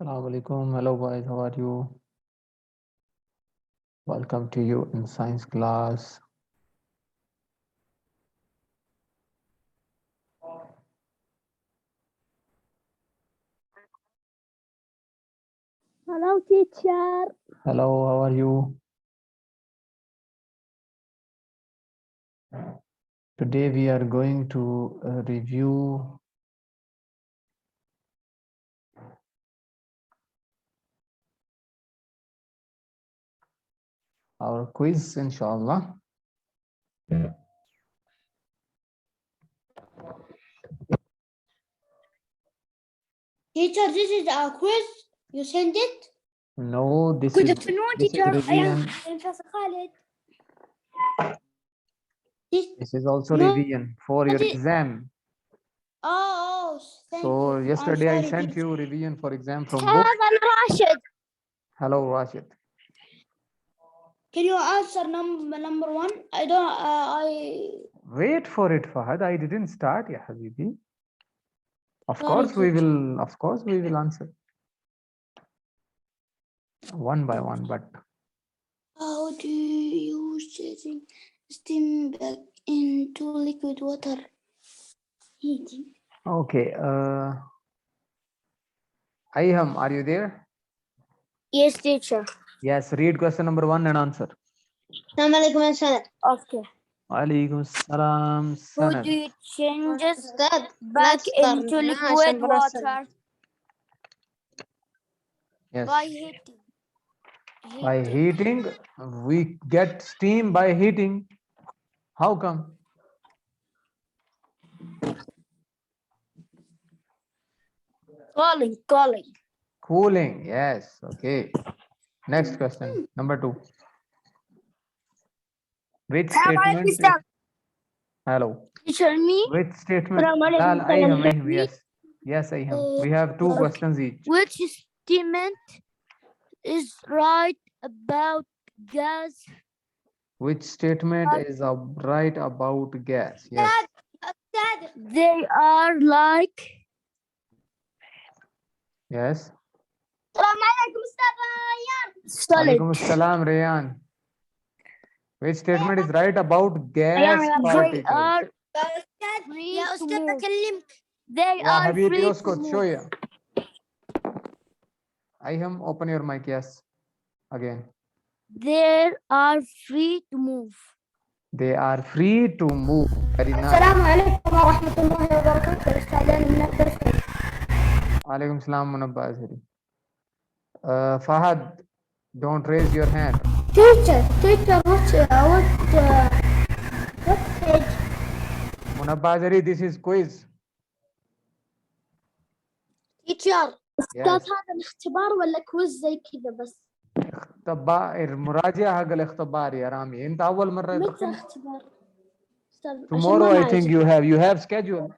Assalamu alaikum. Hello guys, how are you? Welcome to you in science class. Hello, teacher. Hello, how are you? Today we are going to review our quiz, inshallah. Teacher, this is our quiz. You send it? No, this Good is afternoon, this teacher. is revision. I am Professor Khalid. This is also No, revision for your exam. Thank So you. yesterday I I'm sorry, sent teacher. you revision for exam from book. Rashid. Hello, Rashid. Can you answer number one? I don't. Wait for it, Fahad. I didn't start, ya Habibi. Of Sorry, course we teacher. will. Of course we will answer one by one, but. How do you setting steam back into liquid water? Heating. Okay. Ayham, are you there? Yes, teacher. Yes. Read question number 1 and answer. Okay. Alaikum salam. How do you change back into liquid water? Yes. By heating. By heating, we get steam by heating. How come? Cooling. Cooling. Yes. Okay. Next question. Number 2. Which statement? Hello. Teacher, me? Which statement? Salam alaikum, Ayham. Yes. Yes, Ayham. We have 2 questions each. Which statement is right about gas? Which statement is right about gas? Yes. They are like. Yes. Solid. Alaikum salam, Rayan. Which statement is right about gas particles? They are free to move. They Yeah, are Habibi, free to Oscott, show move. ya. Ayham, open your mic, yes. Again. They are free to move. They are free to move. Very nice. السلام عليكم ورحمة الله وبركاته. استعداد من الدرس. Alaikum salam, Munabba Azhari. Fahad, don't raise your hand. Teacher, what page? Munabba Azhari, this is quiz. Teacher. Yes. هذا الاختبار ولا كويز زي كذا بس؟ المراجعة حق الاختبار يا رامي. انت أول مرة متى تدخل؟ اختبار؟ Tomorrow I think you have schedule.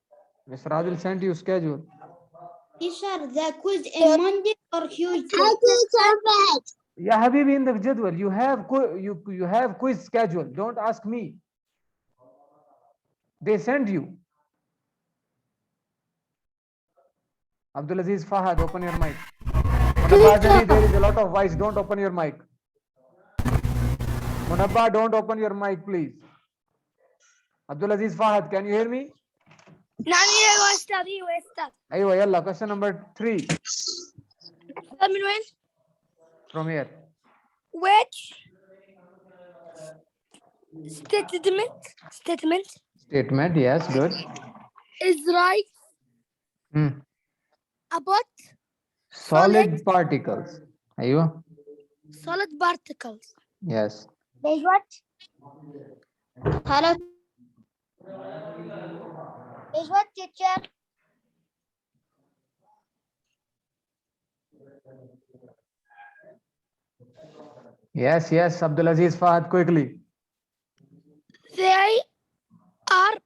Mr. Adil sent you schedule. Teacher, the quiz in Monday or Tuesday? Ya Habibi, in the jadwal, you have quiz schedule. Don't ask me. They send you. Abdulaziz Fahad, open your mic. Munabba Azhari, there is a lot of voice. Don't open your mic. Munabba, don't open your mic, please. Abdulaziz Fahad, can you hear me? نعم يا أستاذ يا أستاذ. أيوة يلا. Question number 3. من وين؟ From here. Which statement Yes, good. is right about Solid particles. أيوة. solid particles? Yes. There's what? Hello. There's what, teacher? Yes, Abdulaziz Fahad, quickly. They are packed.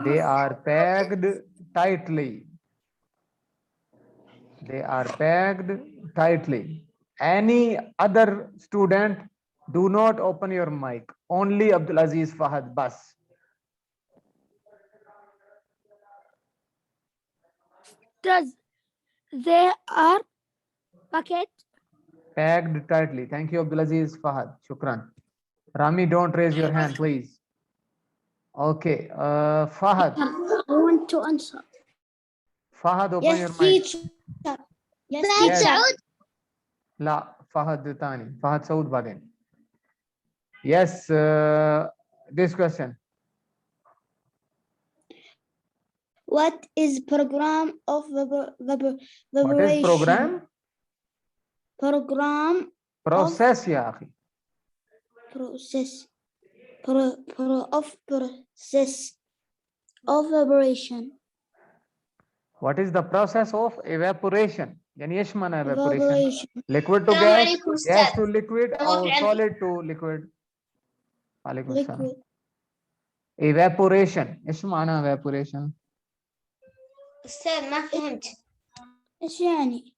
They are packed tightly. They are packed tightly. Any other student, do not open your mic. Only Abdulaziz Fahad, bas. Does they are bucket? Packed tightly. Thank you, Abdulaziz. Fahad. Shukran. Rami, don't raise your hand, please. Okay. Fahad. I want to answer. Fahad, open your Yes, mic. teacher. Yes, Yes. teacher. لا فهد ثاني فهد سعود بعدين. Yes, this question. What is program of What vibration? is program? Program Process يا أخي. process. Process of vibration. What is the process of evaporation? يعني إيش معنى evaporation؟ Evaporation. Liquid to السلام gas, عليكم gas أستاذ. to liquid, السلام or عليكم. solid to liquid. عليكم السلام. Liquid. evaporation إيش معنى evaporation؟ أستاذ ما فهمت. إيش يعني؟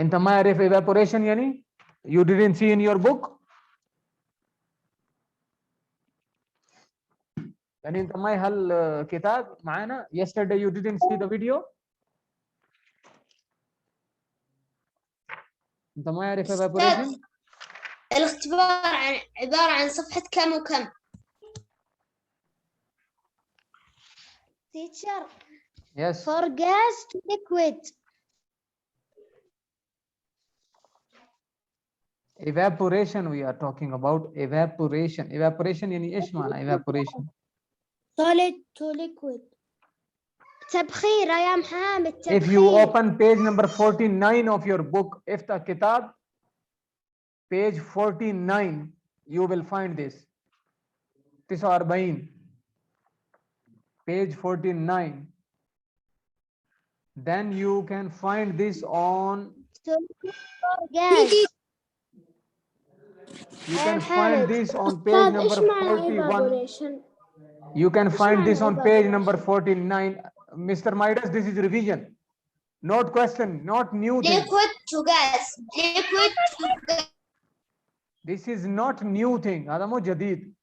أنت ما يعرف evaporation يعني؟ You didn't see in your book? يعني أنت ما هالكتاب معنا؟ Yesterday you didn't see the video? أنت ما يعرف evaporation؟ الاختبار عبارة عن صفحة كم وكم. Teacher. Yes. For gas to liquid. Evaporation we are talking about. Evaporation. Evaporation يعني إيش معنى evaporation؟ Solid to liquid. تبخير يا محمد تبخير. If you open page number 49 of your book, افتح كتاب page 49, you will find this. 49. Page 49. Then you can find this on. gas. You can find this on page number 41. You can find this on page number 49. Mr. Midas, this is revision. Not question, not new thing. Liquid to gas. Liquid to gas. This is not new thing. هذا مو جديد.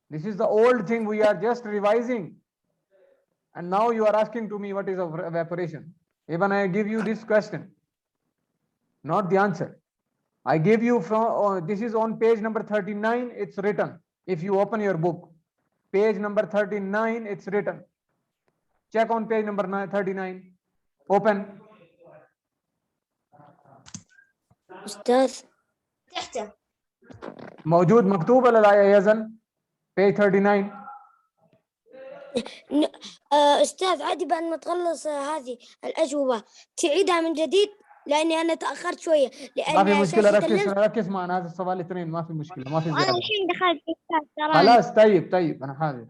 This is the old thing we are just revising. And now you are asking to me what is evaporation. Even I give you this question, not the answer. I give you from, this is on page number 39, it's written. If you open your book, page number 39, it's written. Check on page number 39. Open. أستاذ. تحته. موجود مكتوب ولا لا يا يزن؟ page 39. أستاذ عادي بعد ما تخلص هذه الأجوبة تعيدها من جديد لأني أنا تأخرت شوية ما في لأني مشكلة، أساسا ركز معنا هذا السؤال الاثنين، ما في مشكلة، ما في أنا زيادة. الحين دخلت ترى. خلاص طيب أنا حاضر.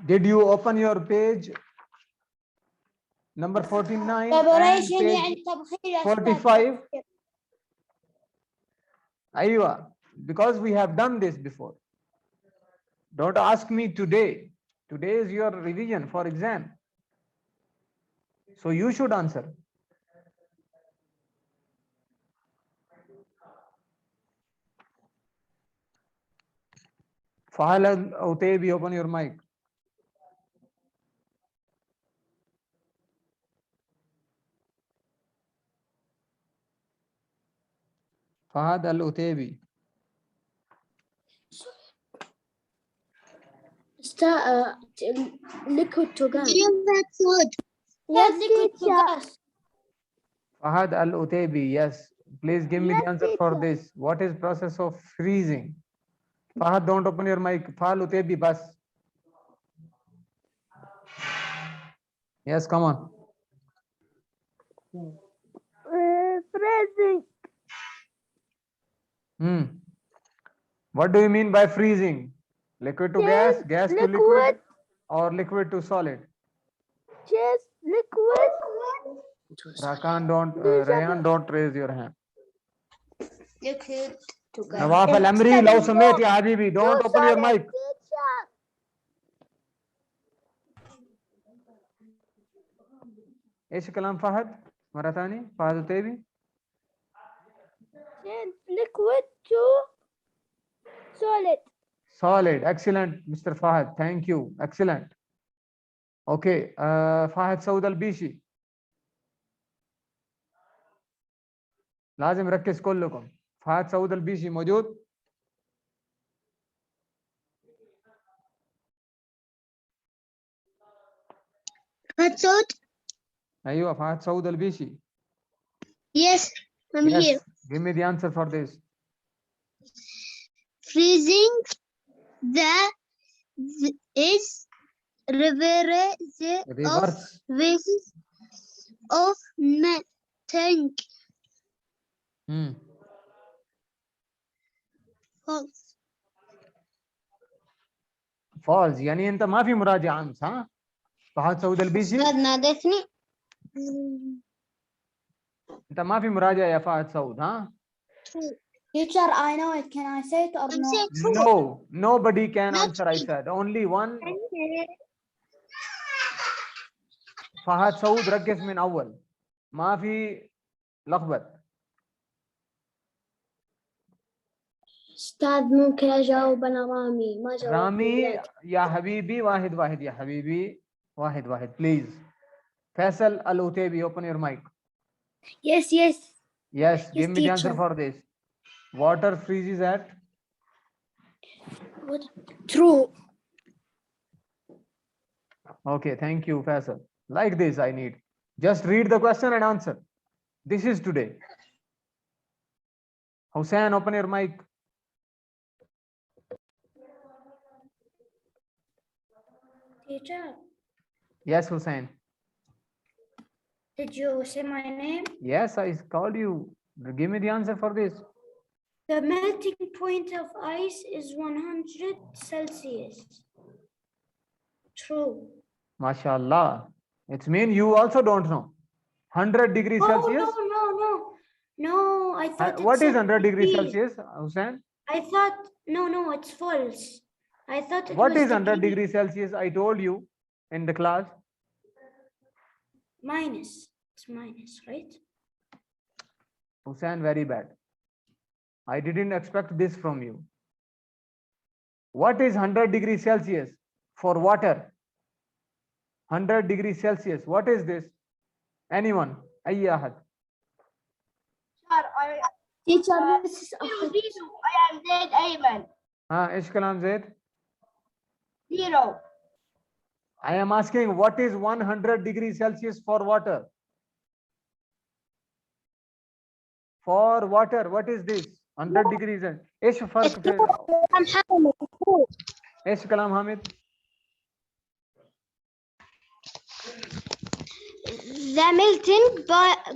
Did you open your page number 49 and page 45? أيوة, because we have done this before. Don't ask me today. Today is your revision for exam. So you should answer. Fahal Utaybi, open your mic. Fahad Al-Utaybi. liquid to gas. Yes, liquid to gas. Fahad Al-Utaybi, yes. Please give me the answer for this. What is process of freezing? Fahad, don't open your mic. Fahad Al-Utaybi, bas. Yes, come on. Freezing. What do you mean by freezing? Liquid to gas, gas to liquid, or liquid to solid? Just liquid. Rayan, don't raise your hand. Liquid to gas. Nawaf Al-Amri, لو سمعت يا حبيبي, don't open your mic. ايش كلام فهد؟ مرة ثانية فهد الطيبي. liquid to solid. Solid. Excellent, Mr. Fahad. Thank you. Excellent. Okay. Fahad Saud Al-Bishi. لازم ركز كلكم. فهد سعود البيشي موجود؟ فهد سعود. ايوه فهد سعود البيشي. Yes, I'm Yes. here. Give me the answer for this. Freezing is reverse of melting. False. False. يعني انت ما في مراجعة امس ها؟ فهد سعود البيشي أستاذ نادتني. انت ما في مراجعة يا فهد سعود ها؟ Teacher, I know it. Can I say it or no? No, nobody can answer. I said only one. فهد سعود ركز من اول ما في لخبط. أستاذ ممكن أجاوب أنا رامي ما جاوبت. رامي يا حبيبي واحد واحد يا حبيبي واحد واحد please. فيصل الأوتيبي open your mic. Yes, yes. Yes, give me the answer teacher. for this. Water freezes at? True. Okay, thank you, Faisal. Like this, I need. Just read the question and answer. This is today. Hussein, open your mic. Teacher, Yes, Hussein. did you say my name? Yes, I called you. Give me the answer for this. The melting point of ice is 100 Celsius. True. MashaAllah. It means you also don't know. 100 degrees Celsius? No, I thought What it is said 100 degrees degree. Celsius, Hussein? I thought, no, it's false. I thought it What was is 100 degree. degrees Celsius? I told you in the class. Minus. It's minus, right? Hussein, very bad. I didn't expect this from you. What is 100 degrees Celsius for water? 100 degrees Celsius. What is this? Anyone? أي أحد. Teacher, this is I am Zaid Ayman. إيش كلام زيد? 0. I am asking what is 100 degrees Celsius for water? For water, what is this? 100 degrees. إيش فرق في إيش كلام حامد؟ The melting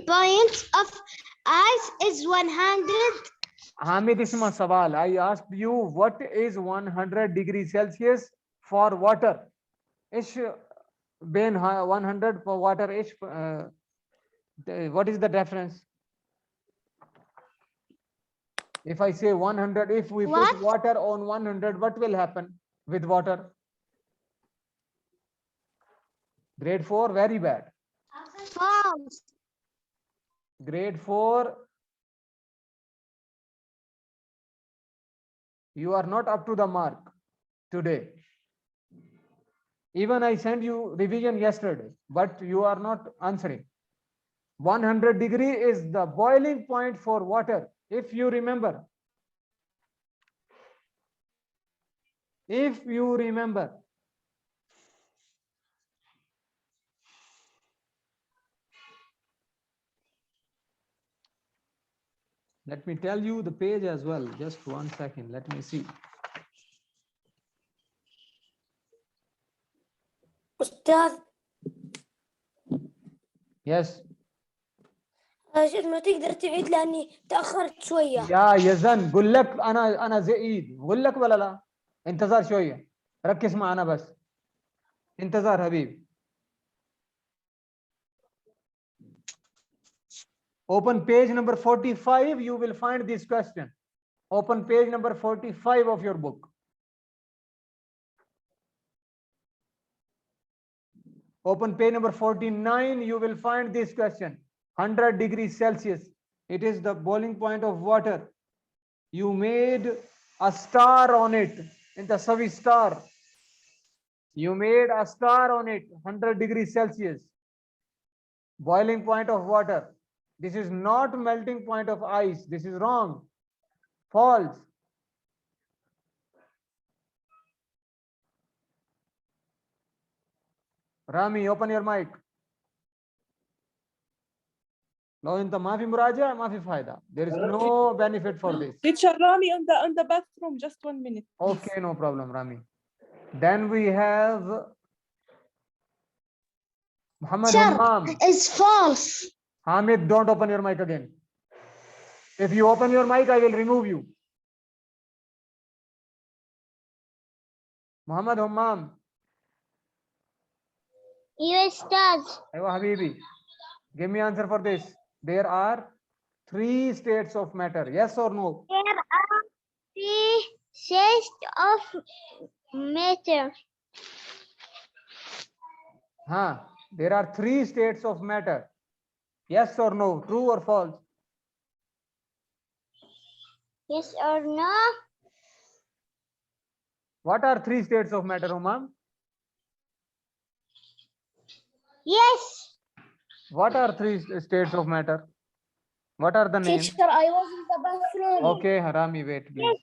point of ice is 100. حامد اسمع سوال. I asked you what is 100 degrees Celsius for water? إيش بين 100 for water إيش what is the difference? If I say 100, if we put water on 100, what will happen with water? Grade 4, very bad. False. Grade 4, you are not up to the mark today. Even I sent you revision yesterday, but you are not answering. 100 degree is the boiling point for water. If you remember. If you remember. Let me tell you the page as well. Just 1 second. Let me see. أستاذ. Yes. شوف ما تقدر تعيد لأني تأخرت شوية. يا يزن قول لك أنا زئيد قول لك ولا لا؟ انتظر شوية. ركز معنا بس. انتظر حبيب. Open page number 45. You will find this question. Open page number 45 of your book. Open page number 49. You will find this question. 100 degrees Celsius. It is the boiling point of water. You made a star on it. In the Savi star. You made a star on it, 100 degrees Celsius. Boiling point of water. This is not melting point of ice. This is wrong. False. Rami, open your mic. لو انت ما في مراجعة ما في فايدة. There is no benefit for this. Teacher Rami on the bathroom, just 1 minute. please. Okay, no problem, Rami. Then we have Muhammad Sir, Hammam. it's false. Hamid, don't open your mic again. If you open your mic, I will remove you. Muhammad Hammam. Yes, Dad. Aywa Habibi. Give me answer for this. There are 3 states of matter. Yes or no? There are 3 states of matter. Huh? There are 3 states of matter. Yes or no? True or false? Yes or no? What are 3 states of matter, Umam? Yes. What are 3 states of matter? What are the names? Teacher, I was in the bathroom. Okay, Harami, wait, please.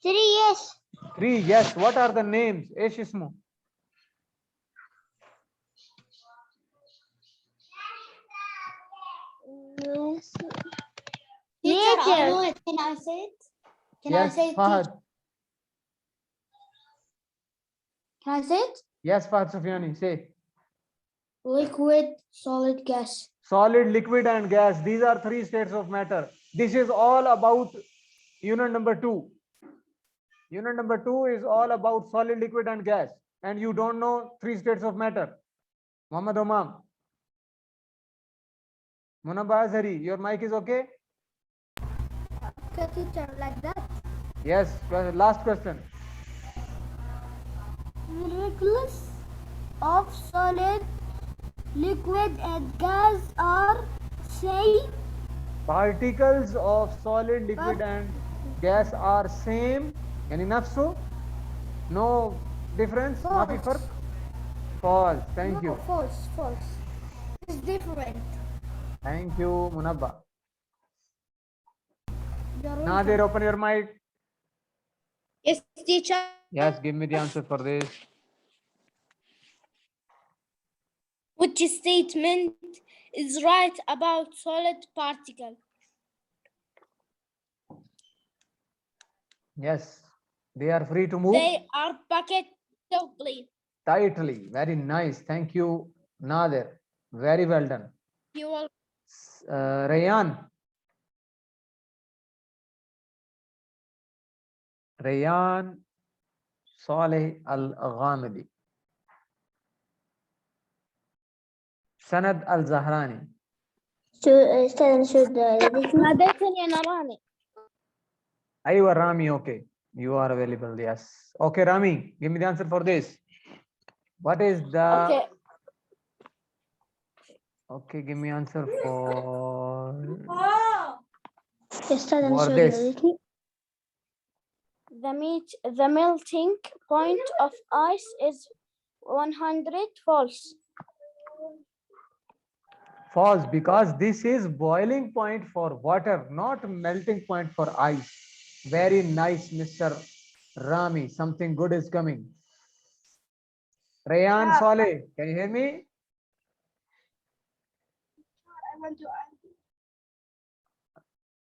3 yes. 3, yes. What are the names? Esh ismu. Yes. Teacher, I Matter. know it. Can I say it? Can Yes, I say it? Fahad. teacher? Can I say it? Yes, Fahad Sufyani, say. Liquid, solid, gas. Solid, liquid, and gas. These are 3 states of matter. This is all about unit number 2. Unit number 2 is all about solid, liquid, and gas. And you don't know 3 states of matter. Muhammad Umam. Munabba Azhari, your mic is okay? Okay, teacher, like that. Yes, last question. Molecules of solid, liquid, and gas are same. Particles of solid, liquid, and gas are same. Yani nafsu? No difference? Mafi farq? False. Thank you. False, false. It's different. Thank you, Munabba. You're Nadir, open your mic. Yes, teacher. Yes, give me the answer for this. Which statement is right about solid particle? Yes, they are free to move They are packed tightly. tightly. Very nice. Thank you, Nadir. Very well done. You will Rayan. Rayan Saleh Al-Ghamidi. Sanad Al-Zahrani. ناديتني أنا رامي. Aywa Rami, okay. You are available, yes. Okay, Rami, give me the answer for this. What is the... Okay. Okay, give me answer for this. The melting point of ice is 100. False. False, because this is boiling point for water, not melting point for ice. Very nice, Mr. Rami. Something good is coming. Rayan Saleh, can you hear me?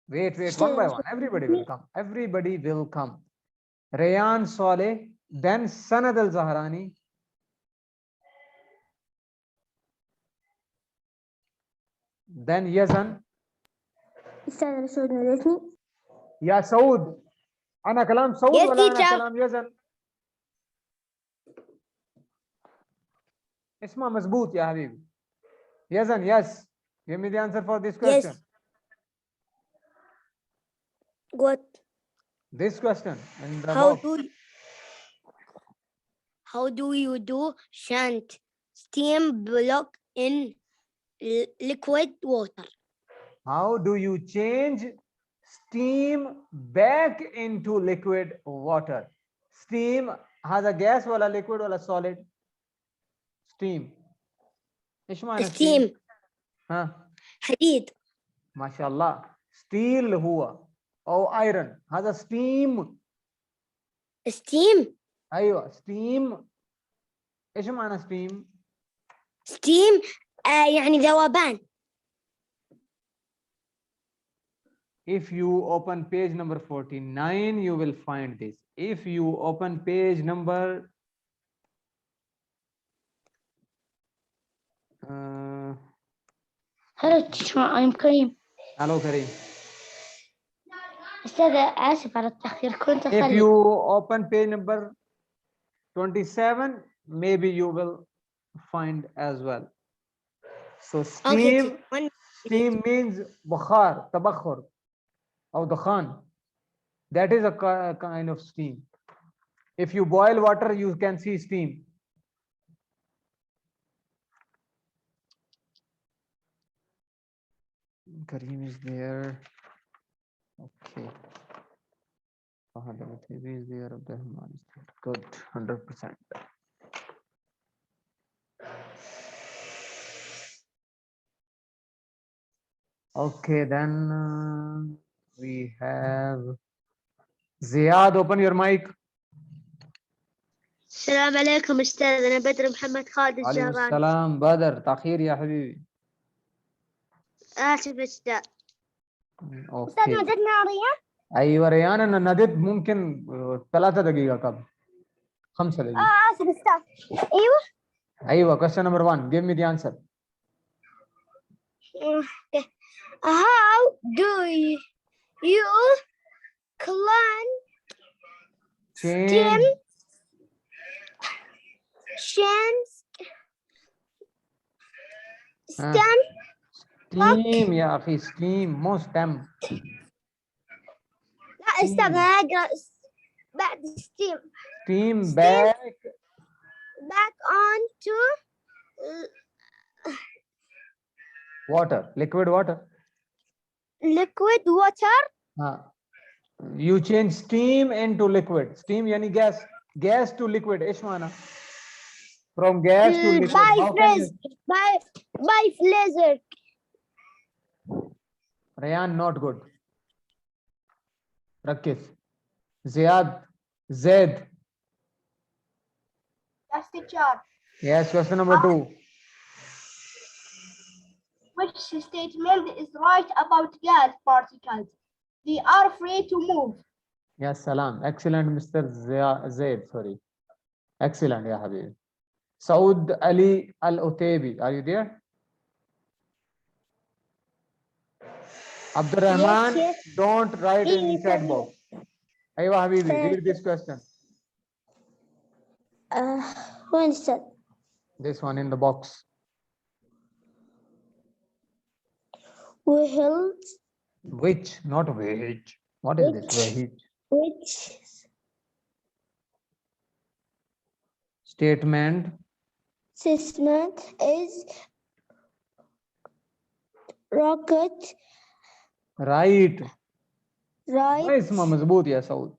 Wait, one by one. Everybody will come. Everybody will come. Rayan Saleh, then Sanad Al-Zahrani. Then Yazan. Ya Saud. Ana kalam Saud Yes, wala ana teacher. kalam Yazan. Isma mazboot ya Habibi. Yazan, yes. Give me the answer for this question. Yes. What? This question in the How box. do you do shunt steam block in liquid water? How do you change steam back into liquid water? Steam has a gas wala liquid wala solid? Steam. ايش معنى steam؟ steam ها حديد. ما شاء الله. steel هو او iron هذا steam. steam ايوه steam. ايش معنى steam؟ steam يعني ذوبان. If you open page number 49, you will find this. If you open page number Hello, teacher. I'm Kareem. hello Kareem. أستاذ آسف على التأخير كنت If أخلي. you open page number 27, maybe you will find as well. So steam, okay. steam means bukhar, tabakhur, or dakhan. That is a kind of steam. If you boil water, you can see steam. Kareem is there. Okay. Fahad Al-Athibi is there. Abdurrahman is there. Good, 100%. Okay, then we have Ziad. Open your mic. السلام عليكم أستاذ، أنا بدر محمد خالد عليكم الزهراني. السلام بدر. تأخير يا حبيبي. آسف أستاذ. اوكي. نادتنا ريان. ايوه ريان انا ناديت ممكن 3 دقيقة قبل 5 دقيقة. آسف أستاذ. أيوه. ايوه question number 1. Give me the answer. How do you clean Change. stem steam يا اخي steam مو stem. لا أستاذ أنا أقرأ بعد steam back onto water, liquid water. liquid water. You change steam into liquid. Steam yani gas to liquid. ايش معنى؟ From gas to liquid. How can you... by laser. Rayan, not good. ركز. Ziad, Zaid. Yes, teacher. Yes, question number 2. Which statement is right about gas particles? They are free to move. Yes, salam. Excellent, Mr. Zaid. Sorry. Excellent, ya Habib. Saud Ali Al-Utaybi. Are you there? Abdurrahman, Yes. don't write in Yes, chat yes. box. Aywa Habibi, read this question. When is that? This one in the box. Which, not which. What is this? Which Statement. is rocket Right. right ما اسمه مزبوط يا سعود.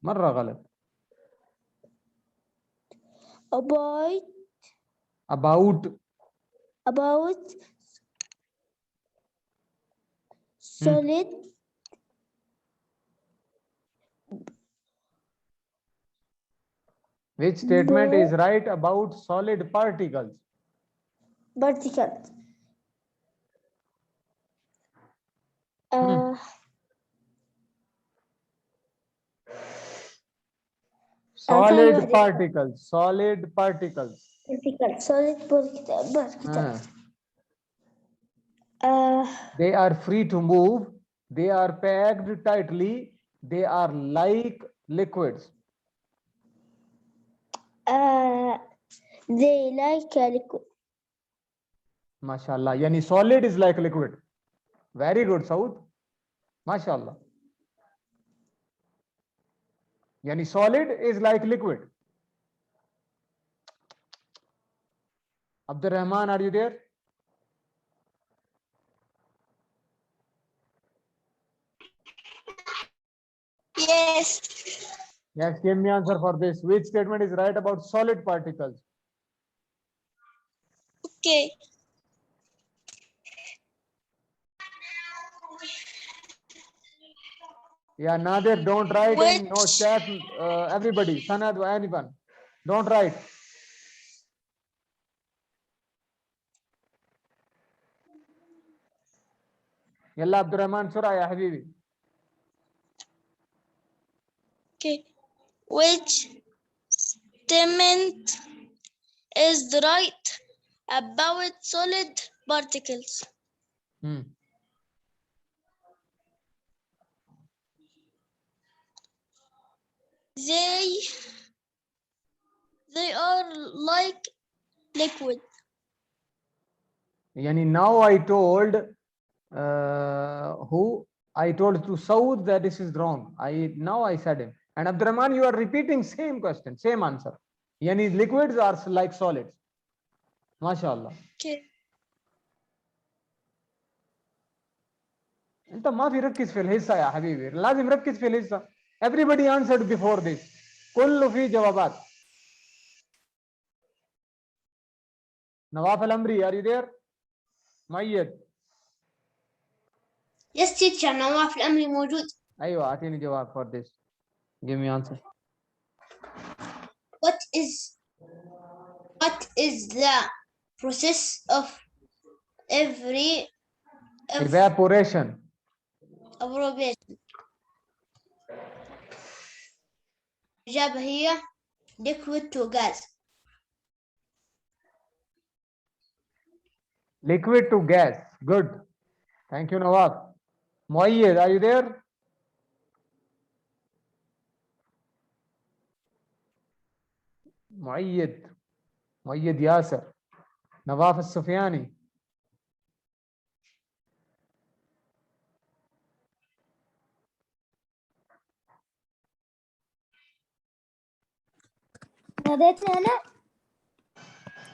مرة غلط. about solid Which statement is right about solid particles? particles. Solid particles. Solid particles. They are free to move. They are packed tightly. They are like liquids. They like liquid. MashaAllah. Yani solid is like liquid. Very good, Saud. MashaAllah. Yani solid is like liquid. Abdurrahman, are you there? Yes. Yes, give me answer for this. Which statement is right about solid particles? Okay. Yeah, Nadir, don't write in no Which- chat. Everybody, Sanad, anyone, don't write. Yalla Abdurrahman Surah, ya Habibi. Okay. Which statement is right about solid particles? Hmm. They are like liquid. Yani now I told who? I told to Saud that this is wrong. Now I said him. And Abdurrahman, you are repeating same question, same answer. Yani liquids are like solids. MashaAllah. Okay. انت ما في ركز في الحصه يا حبيبي، لازم ركز في الحصه. Everybody answered before this. كله في جوابات. نواف الامري, are you there? مؤيد. Yes, teacher. نواف الأمري موجود. ايوه اعطيني جواب for this. Give me answer. What is the process of Evaporation. evaporation? الإجابة هي liquid to gas. Liquid to gas. Good. Thank you, Nawab. Muayyid, are you there? Muayyid. Muayyid Yasser. Nawaf al-Sufyani. ناديتني أنا؟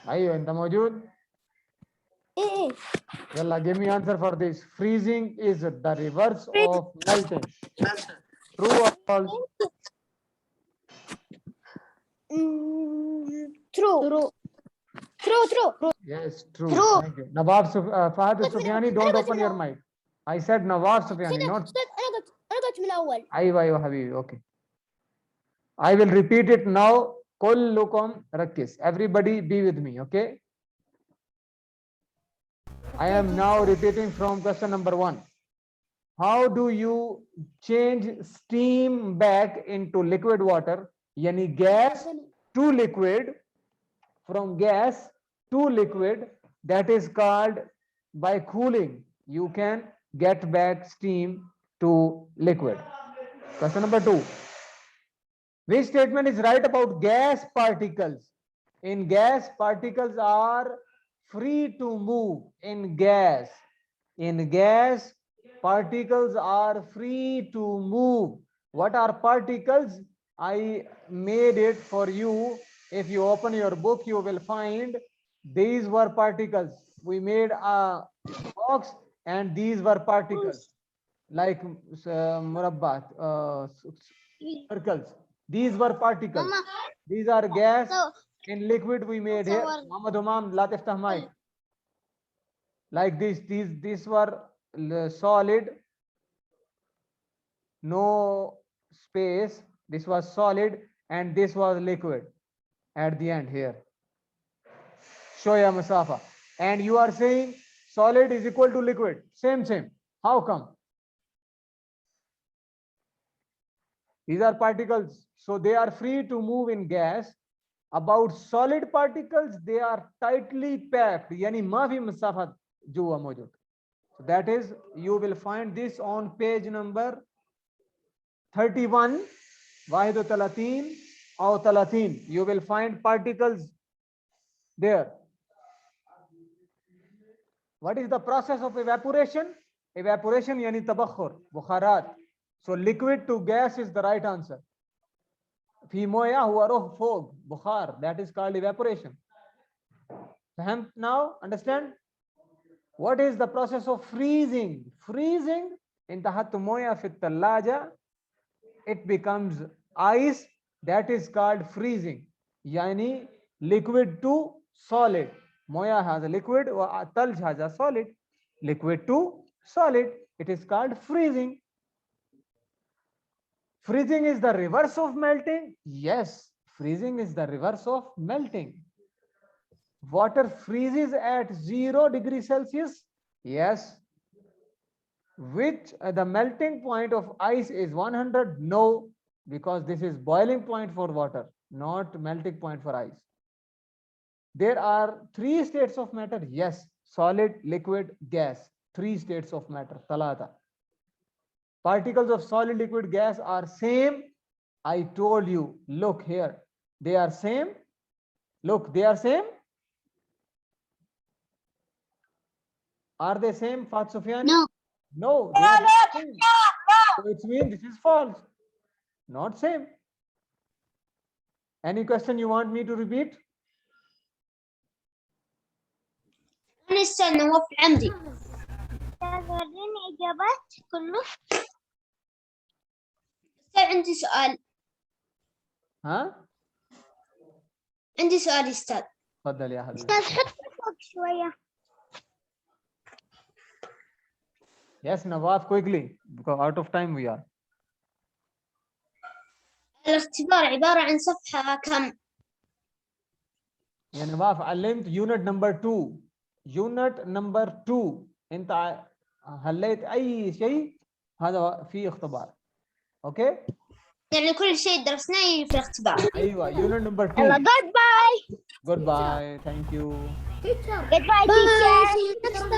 ايوه انت موجود؟ إيه. يلا give me answer for this. Freezing is the reverse of melting. True or false? True. True. Yes, true. True. Thank you. Fahad al-Sufyani, don't open your mic. I said Nawab Sufyani, not. أنا قلت من الأول. ايوه حبيبي. Okay. I will repeat it now. كلكم ركز. Everybody be with me, okay? I am now repeating from question number 1. How do you change steam back into liquid water? Yani gas to liquid, from gas to liquid, that is called by cooling. You can get back steam to liquid. Question number 2. Which statement is right about gas particles? In gas, particles are free to move. In gas, particles are free to move. What are particles? I made it for you. If you open your book, you will find these were particles. We made a box and these were particles like murabbat, circles. These were particles. Mama. These are gas. So, In liquid we made here. Muhammad Umam, la tiftah mic. Like this, these were solid, no space. This was solid and this was liquid at the end here. Shoya Masafa. And you are saying solid is equal to liquid. Same. How come? These are particles, so they are free to move in gas. About solid particles, they are tightly packed. Yani maafi masafat juwa mawjood. So that is, you will find this on page number 31, Wahid Talateen or Talateen. You will find particles there. What is the process of evaporation? Evaporation yani tabakhur, bukharat. So liquid to gas is the right answer. في مويه هو روح فوق بخار, that is called evaporation. فهمت now? Understand? What is the process of freezing? Freezing, انت حط مويه في الثلاجة it becomes ice, that is called freezing. Yani liquid to solid. Moya has a liquid, Talj has a solid. Liquid to solid, it is called freezing. Freezing is the reverse of melting. Yes, freezing is the reverse of melting. Water freezes at 0 degrees Celsius. Yes. Which the melting point of ice is 100? No, because this is boiling point for water, not melting point for ice. There are 3 states of matter. Yes, solid, liquid, gas. 3 states of matter. Talata. Particles of solid, liquid, gas are same. I told you, look here. They are same. Look, they are same. Are they same, Fat Sufyan? No. No, they are not same. So it means this is false. Not same. Any question you want me to repeat? أنا استنى نواف عندي. وريني إجابات كله. عندي سؤال. ها؟ عندي سؤال أستاذ. تفضل يا حبيبي. أستاذ حط فوق شوية. Yes, Nawaf, quickly, because out of time we are. الاختبار عبارة عن صفحة كم؟ يا نواف علمت unit number 2. unit number 2 انت حليت اي شيء هذا فيه اختبار. اوكي؟ يعني كل شيء درسناه في الاختبار. ايوه unit number 2. يلا goodbye. Goodbye. Thank you. Goodbye teacher.